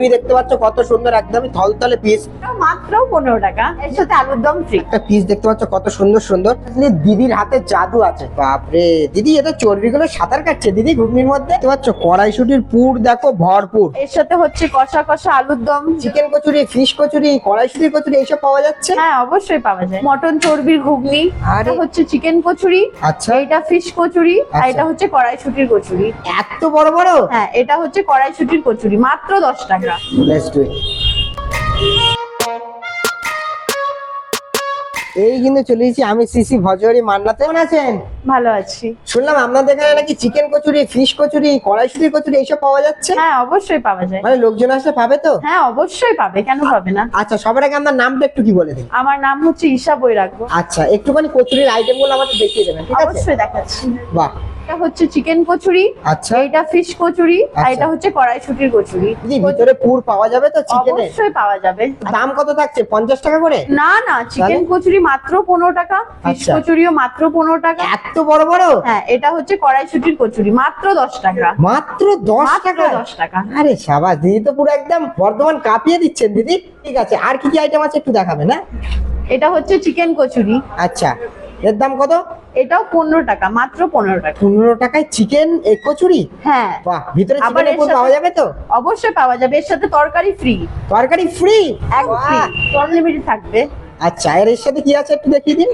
তুমি দেখতে পাচ্ছ কত সুন্দর একদমই থলথলে পিস, মাত্র 15 টাকা, এর সাথে আলুর দম ফ্রি। একটা পিস দেখতে পাচ্ছ কত সুন্দর সুন্দর। দিদির হাতে জাদু আছে, বাপরে দিদি এটা চর্বিগুলো সাঁতার কাটছে দিদি ঘুগনির মধ্যে। দেখতে পাচ্ছ কড়াইশুটির পুর দেখো ভরপুর, এর সাথে হচ্ছে কষা কষা আলুর দম, চিকেন কচুরি, ফিশ কচুরি, কড়াইশুটির কচুরি এইসব পাওয়া যাচ্ছে। হ্যাঁ অবশ্যই পাওয়া যায়। মটন চর্বির ঘুগনি, আর হচ্ছে চিকেন কচুরি, আচ্ছা এটা ফিশ কচুরি, আর আচ্ছা। এটা হচ্ছে কড়াইশুটির কচুরি। এত বড় বড়? হ্যাঁ এটা হচ্ছে কড়াইশুটির কচুরি, মাত্র 10 টাকা। Let's do it. এই কিন্তু চলে এসেছি আমি সিসি ভজরি মান্নাতে। কেমন আছেন? ভালো আছি। শুনলাম আপনাদের এখানে নাকি চিকেন কচুরি, ফিশ কচুরি, কড়াইশুটির কচুরি এইসব পাওয়া যাচ্ছে। হ্যাঁ অবশ্যই পাওয়া যায়। মানে লোকজন আসলে পাবে তো? হ্যাঁ অবশ্যই পাবে, কেন পাবে না। আচ্ছা সবার আগে আপনার নামটা একটু কি বলে দিন। আমার নাম হচ্ছে ঈশা বৈরাগ্য। আচ্ছা একটুখানি কচুরির আইটেম গুলো আমাদের দেখিয়ে দেবেন, ঠিক আছে? অবশ্যই দেখাচ্ছি। বাহ, এটা হচ্ছে চিকেন কচুরি, আচ্ছা এটা ফিশ কচুরি, আর আচ্ছা। এটা হচ্ছে কড়াইশুটির কচুরি। দিদি ভিতরে পুর পাওয়া যাবে তো চিকেনের? অবশ্যই পাওয়া যাবে। দাম কত থাকছে? 50 টাকা করে? না না, চিকেন কচুরি মাত্র 15 টাকা, ফিশ আচ্ছা। কচুরিও মাত্র 15 টাকা। এত বড় বড়? হ্যাঁ এটা হচ্ছে কড়াইশুটির কচুরি, মাত্র 10 টাকা। মাত্র 10 মাত্র টাকা? 10 টাকা। আরে সাবাস দিদি, তো পুরো একদম বর্ধমান কাঁপিয়ে দিচ্ছেন দিদি। ঠিক আছে, আর কি কি আইটেম আছে একটু দেখাবেন না? এটা হচ্ছে চিকেন কচুরি, আচ্ছা এর দাম কত? এটাও 15 টাকা, মাত্র 15 টাকা। 15 টাকায় চিকেন কচুরি? হ্যাঁ বাহ, ভিতরে আবার চিকেনের এর পুর সাথে- পাওয়া যাবে তো? অবশ্যই পাওয়া যাবে, এর সাথে তরকারি ফ্রি, তরকারি ফ্রি? আনলিমিটেড থাকবে। আচ্ছা এর সাথে কি আছে একটু দেখিয়ে দিন।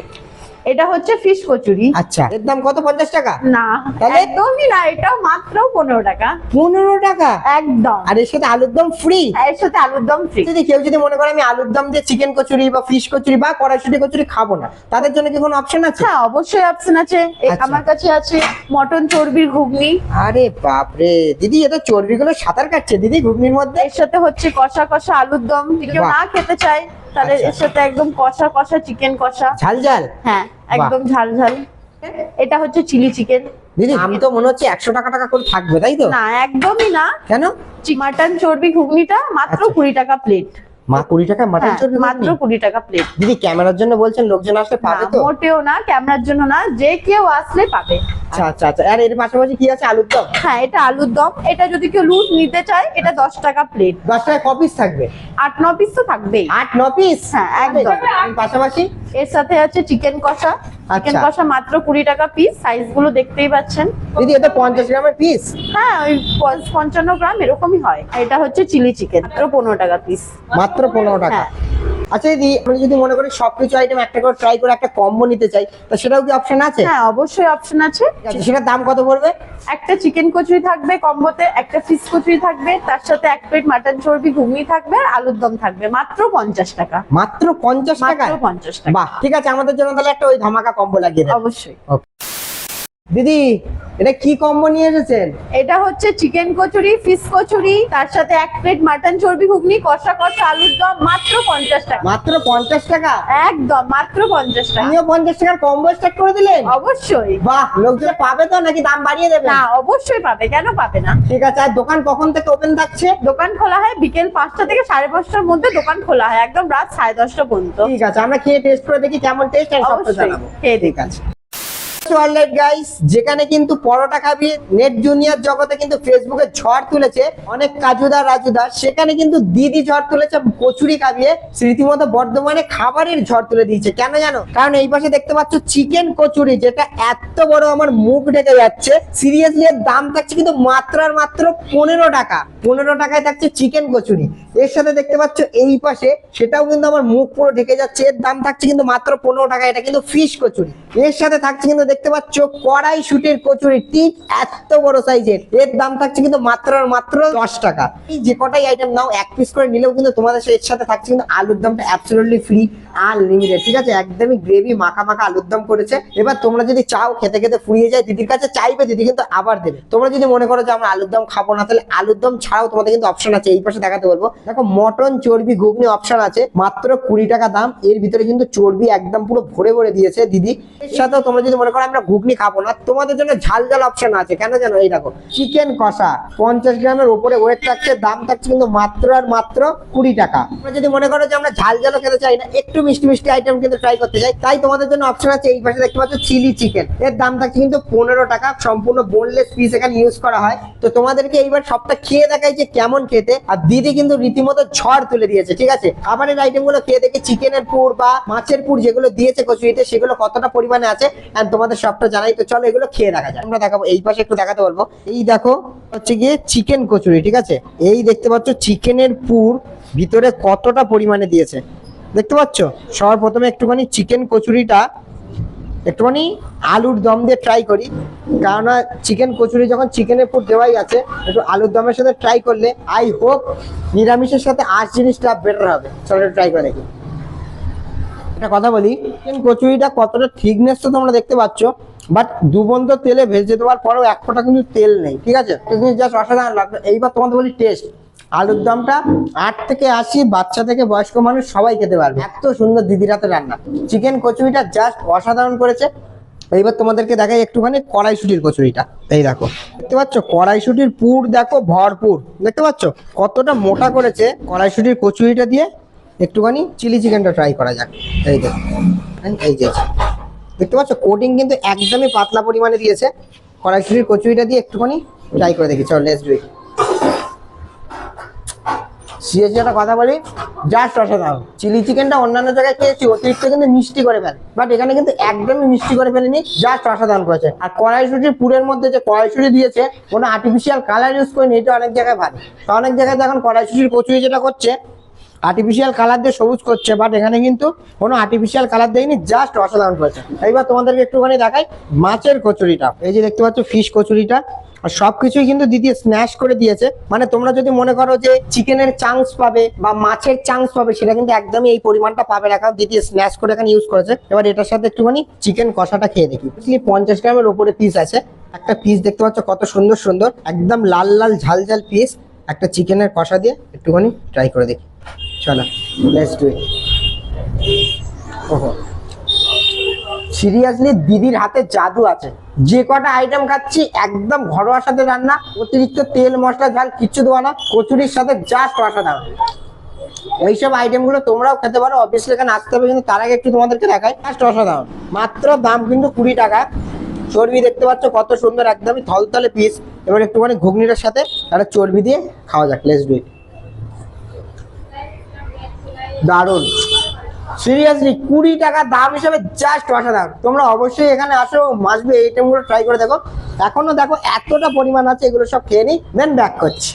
এটা হচ্ছে ফিশ কচুরি। আচ্ছা এর দাম কত? 50 টাকা? না তাহলে? একদমই না, এটাও মাত্র 15 টাকা। 15 টাকা? একদম। আর এর সাথে আলুর দম ফ্রি? এর সাথে আলুর দম ফ্রি। যদি কেউ যদি মনে করে আমি আলুর দম দিয়ে চিকেন কচুরি বা ফিশ কচুরি বা কড়াইশুটি কচুরি খাবো না, তাদের জন্য কি কোনো অপশন আছে? হ্যাঁ অবশ্যই অপশন আছে। আচ্ছা। আমার কাছে আছে মটন চর্বির ঘুগনি, আরে বাপরে দিদি, এটা চর্বিগুলো সাঁতার কাটছে দিদি ঘুগনির মধ্যে। এর সাথে হচ্ছে কষা কষা আলুর দম। যদি কেউ বাহ। না খেতে চায় তাহলে আচ্ছা। এর সাথে একদম কষা কষা চিকেন কষা। ঝাল ঝাল? হ্যাঁ একদম ঝাল ঝাল। এটা হচ্ছে চিলি চিকেন। দিদি আমি তো মনে হচ্ছে 100 টাকা টাকা করে থাকবে, তাই তো? না একদমই না, কেন? মাটন চর্বি ঘুগনিটা মাত্র আচ্ছা। 20 টাকা প্লেট। মা 20 টাকা মাটন চর্বি মাত্র ঘুগনি? 20 টাকা প্লেট। দিদি ক্যামেরার জন্য বলছেন, লোকজন আসলে পাবে তো? মোটেও না, ক্যামেরার জন্য না, যে কেউ আসলে পাবে। আচ্ছা আচ্ছা আচ্ছা। আর এর পাশাপাশি কি আছে? আলুর দম? হ্যাঁ এটা আলুর দম। এটা যদি কেউ লুজ নিতে চায় এটা 10 টাকা প্লেট। 10 টাকা কপিস থাকবে? 8-9 পিস তো থাকবেই। 8-9 পিস? হ্যাঁ, একদম। এর পাশাপাশি এর সাথে আছে চিকেন কষা। চিকেন আচ্ছা। কষা মাত্র 20 টাকা পিস। সাইজ গুলো দেখতেই পাচ্ছেন। দিদি এটা 50 গ্রামের পিস? হ্যাঁ ওই 55 গ্রাম এরকমই হয়। আর এটা হচ্ছে চিলি চিকেন, মাত্র 15 টাকা পিস। মাত্র 15 টাকা? হ্যাঁ। আচ্ছা দিদি, আমি যদি মনে করি সবকিছু আইটেম একটা করে ট্রাই করে একটা কম্বো নিতে চাই, তা সেটাও কি অপশন আছে? হ্যাঁ অবশ্যই অপশন আছে। আচ্ছা, সেটার দাম কত পড়বে? একটা চিকেন কচুরি থাকবে কম্বোতে, একটা ফিশ কচুরি থাকবে, তার সাথে 1 প্লেট মাটন চর্বি ঘুগনি থাকবে, আর আলুর দম থাকবে, মাত্র 50 টাকা। মাত্র 50 টাকা? মাত্র 50 টাকা। বাহ, ঠিক আছে, আমাদের জন্য তাহলে একটা ওই ধামাকা কম্বো লাগিয়ে দেন। অবশ্যই। দিদি এটা কি কম্বো নিয়ে এসেছেন? এটা হচ্ছে চিকেন কচুরি, ফিশ কচুরি, তার সাথে 1 প্লেট মাটন চর্বি ঘুগনি, কষা কষা আলুর দম, মাত্র 50 টাকা। মাত্র 50 টাকা? একদম মাত্র 50 টাকা। আপনিও 50 টাকার কম্বো স্টার্ট করে দিলেন? অবশ্যই। বাহ, লোকজন পাবে তো নাকি দাম বাড়িয়ে দেবেন? না অবশ্যই পাবে, কেন পাবে না। ঠিক আছে, আর দোকান কখন থেকে ওপেন থাকছে? দোকান খোলা হয় বিকেল 5টা থেকে 5:30টার মধ্যে দোকান খোলা হয়, একদম রাত 10:30টা পর্যন্ত। ঠিক আছে, আমরা খেয়ে টেস্ট করে দেখি কেমন টেস্ট, আর সবটা অবশ্যই, জানাবো। খেয়ে ঠিক আছে। অলরাইট গাইস, যেখানে কিন্তু পরোটা খাবি নেট জুনিয়র জগতে কিন্তু ফেসবুকে ঝড় তুলেছে অনেক কাজুদার রাজুদার, সেখানে কিন্তু দিদি ঝড় তুলেছে কচুরি খাবিয়ে রীতিমতো বর্ধমানে খাবারের ঝড় তুলে দিয়েছে। কেন জানো? কারণ এই পাশে দেখতে পাচ্ছ চিকেন কচুরি, যেটা এত বড় আমার মুখ ঢেকে যাচ্ছে। সিরিয়াসলি এর দাম থাকছে কিন্তু মাত্র আর মাত্র 15 টাকা। 15 টাকায় থাকছে চিকেন কচুরি। এর সাথে দেখতে পাচ্ছ এই পাশে, সেটাও কিন্তু আমার মুখ পুরো ঢেকে যাচ্ছে, এর দাম থাকছে কিন্তু মাত্র 15 টাকা। এটা কিন্তু ফিশ কচুরি। এর সাথে থাকছে কিন্তু দেখতে পাচ্ছ কড়াইশুটির কচুরি, ঠিক এত বড় সাইজের, এর দাম থাকছে কিন্তু মাত্র আর মাত্র 10 টাকা। এই যে কটাই আইটেম নাও, 1 পিস করে নিলেও কিন্তু তোমাদের এর সাথে থাকছে কিন্তু আলুর দমটা অ্যাবসলিউটলি ফ্রি আনলিমিটেড। ঠিক আছে, একদমই গ্রেভি মাখা মাখা আলুর দম করেছে। এবার তোমরা যদি চাও খেতে খেতে ফুরিয়ে যায়, দিদির কাছে চাইবে, দিদি কিন্তু আবার দেবে। তোমরা যদি মনে করো যে আমরা আলুর দম খাবো না, তাহলে আলুর দম ছাড়াও তোমাদের কিন্তু অপশন আছে। এই পাশে দেখাতে বলবো, দেখো মটন চর্বি ঘুগনি অপশন আছে, মাত্র 20 টাকা দাম। এর ভিতরে কিন্তু চর্বি একদম পুরো ভরে ভরে দিয়েছে দিদি। এর সাথেও তোমরা যদি মনে করো আমরা ঘুগনি খাবো না, তোমাদের জন্য ঝাল ঝাল অপশন আছে। কেন জানো? এই দেখো চিকেন কষা 50 গ্রামের উপরে ওয়েট থাকছে, দাম থাকছে কিন্তু মাত্র আর মাত্র 20 টাকা। তোমরা যদি মনে করো যে আমরা ঝাল ঝালও খেতে চাই না, একটু মিষ্টি মিষ্টি আইটেম কিন্তু ট্রাই করতে চাই, তাই তোমাদের জন্য অপশন আছে। এই পাশে দেখতে পাচ্ছ চিলি চিকেন, এর দাম থাকছে কিন্তু 15 টাকা। সম্পূর্ণ বোনলেস পিস এখানে ইউজ করা হয়। তো তোমাদেরকে এইবার সবটা খেয়ে দেখাই যে কেমন খেতে। আর দিদি কিন্তু রীতিমতো ঝড় তুলে দিয়েছে, ঠিক আছে? খাবারের আইটেম গুলো খেয়ে দেখে চিকেনের পুর বা মাছের পুর যেগুলো দিয়েছে কচুরিতে, সেগুলো কতটা পরিমাণে আছে এন্ড তোমাদের সবটা জানাই। তো চলো এগুলো খেয়ে দেখা যায়। আমরা দেখাবো, এই পাশে একটু দেখাতে বলবো। এই দেখো হচ্ছে গিয়ে চিকেন কচুরি, ঠিক আছে? এই দেখতে পাচ্ছ চিকেনের পুর ভিতরে কতটা পরিমাণে দিয়েছে, দেখতে পাচ্ছ? সবার প্রথমে একটুখানি চিকেন কচুরিটা একটুখানি আলুর দম দিয়ে ট্রাই করি, কারণ চিকেন কচুরি যখন চিকেনের পুর দেওয়াই আছে, একটু আলুর দমের সাথে ট্রাই করলে আই হোপ নিরামিষের সাথে আর জিনিসটা বেটার হবে। চলো ট্রাই করে দেখি। একটা কথা বলি, চিকেন কচুরিটা কতটা থিকনেস তো তোমরা দেখতে পাচ্ছ, বাট দুবন্ধ তেলে ভেজে দেওয়ার পরেও এক ফোঁটা কিন্তু তেল নেই, ঠিক আছে? জাস্ট অসাধারণ লাগবে। এইবার তোমাদের বলি টেস্ট। আলুর দমটা 8 থেকে 80 বাচ্চা থেকে বয়স্ক মানুষ সবাই খেতে পারবে, এত সুন্দর দিদির হাতে রান্না। চিকেন কচুরিটা জাস্ট অসাধারণ করেছে। এইবার তোমাদেরকে দেখাই একটুখানি কড়াইশুটির কচুরিটা। এই দেখো, দেখতে পাচ্ছ কড়াইশুটির পুর দেখো ভরপুর, দেখতে পাচ্ছ কতটা মোটা করেছে। কড়াইশুটির কচুরিটা দিয়ে একটুখানি চিলি চিকেনটা ট্রাই করা যাক। এই দেখো, এই যে দেখতে পাচ্ছ কোটিং কিন্তু একদমই পাতলা পরিমাণে দিয়েছে। কড়াইশুটির কচুরিটা দিয়ে একটুখানি ট্রাই করে দেখি। চল লেটস ডু ইট। সিরিয়াসলি একটা কথা বলি, জাস্ট অসাধারণ। চিলি চিকেনটা অন্যান্য জায়গায় খেয়েছি অতিরিক্ত কিন্তু মিষ্টি করে ফেলে, বাট এখানে কিন্তু একদমই মিষ্টি করে ফেলেনি, জাস্ট অসাধারণ করেছে। আর কড়াইশুটির পুরের মধ্যে যে কড়াইশুটি দিয়েছে, কোনো আর্টিফিশিয়াল কালার ইউজ করেনি, এটা অনেক জায়গায় ভালো। অনেক জায়গায় দেখুন কড়াইশুটির কচুরি যেটা করছে আর্টিফিশিয়াল কালার দিয়ে সবুজ করছে, বাট এখানে কিন্তু কোনো আর্টিফিশিয়াল কালার দেয়নি, জাস্ট অসাধারণ করেছে। এইবার তোমাদেরকে একটুখানি দেখাই মাছের কচুরিটা। এই যে দেখতে পাচ্ছ ফিশ কচুরিটা, আর সবকিছুই কিন্তু দিদি স্ন্যাশ করে দিয়েছে। মানে তোমরা যদি মনে করো যে চিকেনের চাংস পাবে বা মাছের চাংস পাবে, সেটা কিন্তু একদমই এই পরিমাণটা পাবে না, কারণ দিদি স্ন্যাশ করে এখানে ইউজ করেছে। এবার এটার সাথে একটুখানি চিকেন কষাটা খেয়ে দেখি। 50 গ্রামের উপরে পিস আছে। একটা পিস দেখতে পাচ্ছ কত সুন্দর সুন্দর একদম লাল লাল ঝাল ঝাল পিস। একটা চিকেনের কষা দিয়ে একটুখানি ট্রাই করে দেখি। চলো লেটস ডু ইট। ওহো, সিরিয়াসলি দিদির হাতে জাদু আছে। যে কটা আইটেম খাচ্ছি একদম ঘরোয়ার সাথে রান্না, অতিরিক্ত তেল মশলা ঝাল কিচ্ছু দেওয়া না, কচুরির সাথে জাস্ট অসাধারণ। এইসব আইটেম গুলো তোমরাও খেতে পারো, অবভিয়াসলি এখানে আসতে হবে, কিন্তু তার আগে একটু তোমাদেরকে দেখাই। জাস্ট অসাধারণ, মাত্র দাম কিন্তু 20 টাকা। চর্বি দেখতে পাচ্ছ কত সুন্দর, একদমই থলথলে পিস। এবার একটুখানি ঘুগনিটার সাথে একটা চর্বি দিয়ে খাওয়া যাক। Let's do it. দারুণ, সিরিয়াসলি 20 টাকা দাম হিসেবে জাস্ট অসাধারণ। তোমরা অবশ্যই এখানে আসো, মাসবে এই আইটেমগুলো ট্রাই করে দেখো। এখনো দেখো এতটা পরিমাণ আছে, এগুলো সব খেয়ে নিই, দেন ব্যাক করছি।